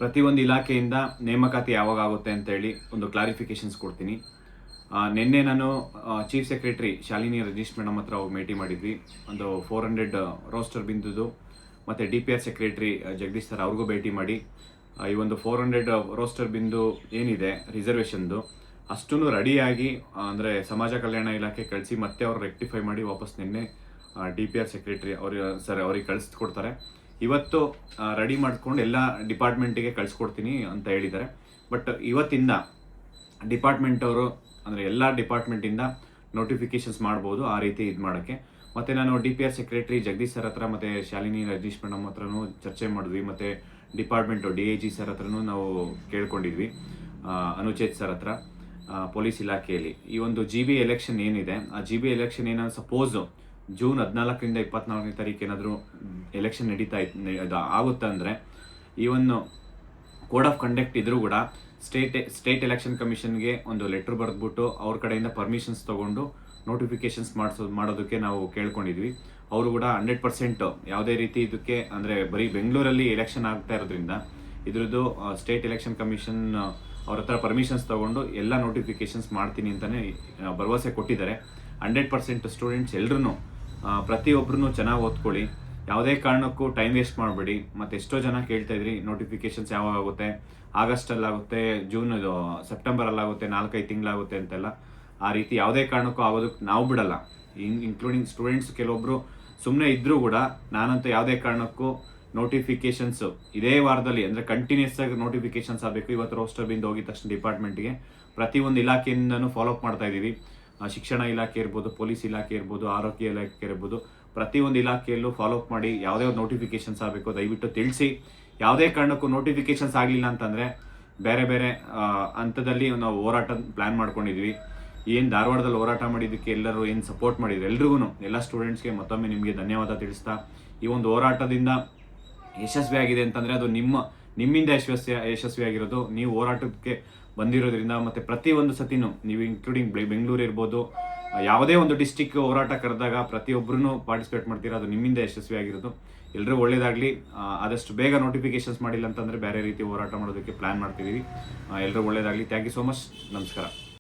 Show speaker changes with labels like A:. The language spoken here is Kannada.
A: ಪ್ರತಿಯೊಂದು ಇಲಾಖೆಯಿಂದ ನೇಮಕಾತಿ ಯಾವಾಗ ಆಗುತ್ತೆ ಅಂತೇಳಿ ಒಂದು ಕ್ಲಾರಿಫಿಕೇಶನ್ಸ್ ಕೊಡ್ತೀನಿ. ನಿನ್ನೆ ನಾನು chief secretary Shalini Rajneesh madam ಹತ್ರ ಹೋಗಿ ಭೇಟಿ ಮಾಡಿದ್ವಿ. ಒಂದು 400 ರೋಸ್ಟರ್ ಬಿಂದುದು ಮತ್ತು DPR ಸೆಕ್ರೆಟರಿ ಜಗದೀಶ್ ಸರ್ ಅವ್ರಿಗೂ ಭೇಟಿ ಮಾಡಿ ಈ ಒಂದು 400 ರೋಸ್ಟರ್ ಬಿಂದು ಏನಿದೆ ರಿಸರ್ವೇಷನ್ದು ಅಷ್ಟೂ ರೆಡಿಯಾಗಿ ಅಂದರೆ ಸಮಾಜ ಕಲ್ಯಾಣ ಇಲಾಖೆ ಕಳಿಸಿ ಮತ್ತೆ ಅವ್ರು ರೆಕ್ಟಿಫೈ ಮಾಡಿ ವಾಪಸ್ ನಿನ್ನೆ DPR ಸೆಕ್ರೆಟರಿ ಅವ್ರಿಗೆ ಕಳಿಸ್ಕೊಡ್ತಾರೆ. ಇವತ್ತು ರೆಡಿ ಮಾಡಿಕೊಂಡು ಎಲ್ಲ ಡಿಪಾರ್ಟ್ಮೆಂಟಿಗೆ ಕಳಿಸ್ಕೊಡ್ತೀನಿ ಅಂತ ಹೇಳಿದ್ದಾರೆ. ಬಟ್ ಇವತ್ತಿಂದ ಡಿಪಾರ್ಟ್ಮೆಂಟ್ ಅವರು ಅಂದರೆ ಎಲ್ಲ ಡಿಪಾರ್ಟ್ಮೆಂಟಿಂದ ನೋಟಿಫಿಕೇಶನ್ಸ್ ಮಾಡ್ಬೋದು ಆ ರೀತಿ ಇದು ಮಾಡೋಕ್ಕೆ. ಮತ್ತು ನಾನು DPR ಸೆಕ್ರೆಟರಿ ಜಗದೀಶ್ ಸರ್ ಹತ್ರ ಮತ್ತು ಶಾಲಿನಿ ರಜನೀಶ್ ಮೇಡಮ್ ಹತ್ರನೂ ಚರ್ಚೆ ಮಾಡಿದ್ವಿ. ಮತ್ತು ಡಿಪಾರ್ಟ್ಮೆಂಟು DIG ಸರ್ ಹತ್ರನೂ ನಾವು ಕೇಳ್ಕೊಂಡಿದ್ವಿ, ಅನುಚೇತ್ ಸರ್ ಹತ್ರ ಪೊಲೀಸ್ ಇಲಾಖೆಯಲ್ಲಿ. ಈ ಒಂದು GB ಎಲೆಕ್ಷನ್ ಏನಿದೆ ಆ GB ಎಲೆಕ್ಷನ್ ಏನಾದ್ರು ಸಪೋಸು ಜೂನ್ 14ರಿಂದ 24ನೇ ತಾರೀಕು ಏನಾದರೂ ಎಲೆಕ್ಷನ್ ನಡೀತಾ ಆಗುತ್ತೆ ಅಂದರೆ ಈ ಒಂದು ಕೋಡ್ ಆಫ್ ಕಂಡಕ್ಟ್ ಇದ್ರೂ ಕೂಡ ಸ್ಟೇಟ್ ಎಲೆಕ್ಷನ್ ಕಮಿಷನ್ಗೆ ಒಂದು ಲೆಟ್ರ್ ಬರೆದ್ಬಿಟ್ಟು ಅವ್ರ ಕಡೆಯಿಂದ ಪರ್ಮಿಷನ್ಸ್ ತೊಗೊಂಡು ನೋಟಿಫಿಕೇಶನ್ಸ್ ಮಾಡೋದಕ್ಕೆ ನಾವು ಕೇಳ್ಕೊಂಡಿದ್ವಿ. ಅವರು ಕೂಡ 100% ಯಾವುದೇ ರೀತಿ ಇದಕ್ಕೆ ಅಂದರೆ ಬರೀ ಬೆಂಗಳೂರಲ್ಲಿ ಎಲೆಕ್ಷನ್ ಆಗ್ತಾ ಇರೋದ್ರಿಂದ ಇದ್ರದ್ದು ಸ್ಟೇಟ್ ಎಲೆಕ್ಷನ್ ಕಮಿಷನ್ ಅವ್ರ ಹತ್ರ ಪರ್ಮಿಷನ್ಸ್ ತೊಗೊಂಡು ಎಲ್ಲ ನೋಟಿಫಿಕೇಶನ್ಸ್ ಮಾಡ್ತೀನಿ ಅಂತಲೇ ಭರವಸೆ ಕೊಟ್ಟಿದ್ದಾರೆ. 100% ಸ್ಟೂಡೆಂಟ್ಸ್ ಎಲ್ಲರೂ ಪ್ರತಿಯೊಬ್ಬರೂ ಚೆನ್ನಾಗಿ ಓದ್ಕೊಳ್ಳಿ, ಯಾವುದೇ ಕಾರಣಕ್ಕೂ ಟೈಮ್ ವೇಸ್ಟ್ ಮಾಡಬೇಡಿ. ಮತ್ತು ಎಷ್ಟೋ ಜನ ಕೇಳ್ತಾ ಇದ್ರಿ ನೋಟಿಫಿಕೇಶನ್ಸ್ ಯಾವಾಗ ಆಗುತ್ತೆ, ಆಗಸ್ಟಲ್ಲಾಗುತ್ತೆ, ಸೆಪ್ಟೆಂಬರಲ್ಲಾಗುತ್ತೆ, 4-5 ತಿಂಗಳಾಗುತ್ತೆ ಅಂತೆಲ್ಲ. ಆ ರೀತಿ ಯಾವುದೇ ಕಾರಣಕ್ಕೂ ಆಗೋದಕ್ಕೆ ನಾವು ಬಿಡಲ್ಲ. ಇನ್ಕ್ಲೂಡಿಂಗ್ ಸ್ಟೂಡೆಂಟ್ಸ್ ಕೆಲವೊಬ್ಬರು ಸುಮ್ಮನೆ ಇದ್ದರೂ ಕೂಡ ನಾನಂತೂ ಯಾವುದೇ ಕಾರಣಕ್ಕೂ ನೋಟಿಫಿಕೇಶನ್ಸು ಇದೇ ವಾರದಲ್ಲಿ ಅಂದರೆ ಕಂಟಿನ್ಯೂಸ್ ಆಗಿ ನೋಟಿಫಿಕೇಶನ್ಸ್ ಆಗಬೇಕು. ಇವತ್ತು ರೋಸ್ಟರ್ ಬಿಂದು ಹೋಗಿದ ತಕ್ಷಣ ಡಿಪಾರ್ಟ್ಮೆಂಟ್ಗೆ ಪ್ರತಿಯೊಂದು ಇಲಾಖೆಯಿಂದನೂ ಫಾಲೋಅಪ್ ಮಾಡ್ತಾ ಇದ್ದೀವಿ. ಶಿಕ್ಷಣ ಇಲಾಖೆ ಇರ್ಬೋದು, ಪೊಲೀಸ್ ಇಲಾಖೆ ಇರ್ಬೋದು, ಆರೋಗ್ಯ ಇಲಾಖೆ ಇರ್ಬೋದು, ಪ್ರತಿಯೊಂದು ಇಲಾಖೆಯಲ್ಲೂ ಫಾಲೋಅಪ್ ಮಾಡಿ ಯಾವುದೇ ಒಂದು ನೋಟಿಫಿಕೇಶನ್ಸ್ ಆಗಬೇಕು ದಯವಿಟ್ಟು ತಿಳಿಸಿ. ಯಾವುದೇ ಕಾರಣಕ್ಕೂ ನೋಟಿಫಿಕೇಶನ್ಸ್ ಆಗಲಿಲ್ಲ ಅಂತಂದರೆ ಬೇರೆ ಬೇರೆ ಹಂತದಲ್ಲಿ ನಾವು ಹೋರಾಟ ಪ್ಲ್ಯಾನ್ ಮಾಡ್ಕೊಂಡಿದ್ವಿ. ಏನು ಧಾರವಾಡದಲ್ಲಿ ಹೋರಾಟ ಮಾಡಿದ್ದಕ್ಕೆ ಎಲ್ಲರೂ ಏನು ಸಪೋರ್ಟ್ ಮಾಡಿದ್ರು ಎಲ್ರಿಗೂ, ಎಲ್ಲ ಸ್ಟೂಡೆಂಟ್ಸ್ಗೆ ಮತ್ತೊಮ್ಮೆ ನಿಮಗೆ ಧನ್ಯವಾದ ತಿಳಿಸ್ತಾ, ಈ ಒಂದು ಹೋರಾಟದಿಂದ ಯಶಸ್ವಿಯಾಗಿದೆ ಅಂತಂದರೆ ಅದು ನಿಮ್ಮಿಂದ ಯಶಸ್ವಿಯಾಗಿರೋದು. ನೀವು ಹೋರಾಟಕ್ಕೆ ಬಂದಿರೋದ್ರಿಂದ ಮತ್ತು ಪ್ರತಿಯೊಂದು ಸತಿನೂ ನೀವು ಇನ್ಕ್ಲೂಡಿಂಗ್ ಬೆಂಗಳೂರು ಇರ್ಬೋದು, ಯಾವುದೇ ಒಂದು ಡಿಸ್ಟಿಕ್ ಹೋರಾಟ ಕರೆದಾಗ ಪ್ರತಿಯೊಬ್ಬರೂ ಪಾರ್ಟಿಸಿಪೇಟ್ ಮಾಡ್ತೀರಾ, ಅದು ನಿಮ್ಮಿಂದ ಯಶಸ್ವಿಯಾಗಿರೋದು. ಎಲ್ಲರೂ ಒಳ್ಳೇದಾಗಲಿ. ಆದಷ್ಟು ಬೇಗ ನೋಟಿಫಿಕೇಶನ್ಸ್ ಮಾಡಿಲ್ಲ ಅಂತಂದರೆ ಬೇರೆ ರೀತಿ ಹೋರಾಟ ಮಾಡೋದಕ್ಕೆ ಪ್ಲ್ಯಾನ್ ಮಾಡ್ತಿದ್ದೀವಿ. ಎಲ್ಲರೂ ಒಳ್ಳೇದಾಗಲಿ. Thank you so much. ನಮಸ್ಕಾರ.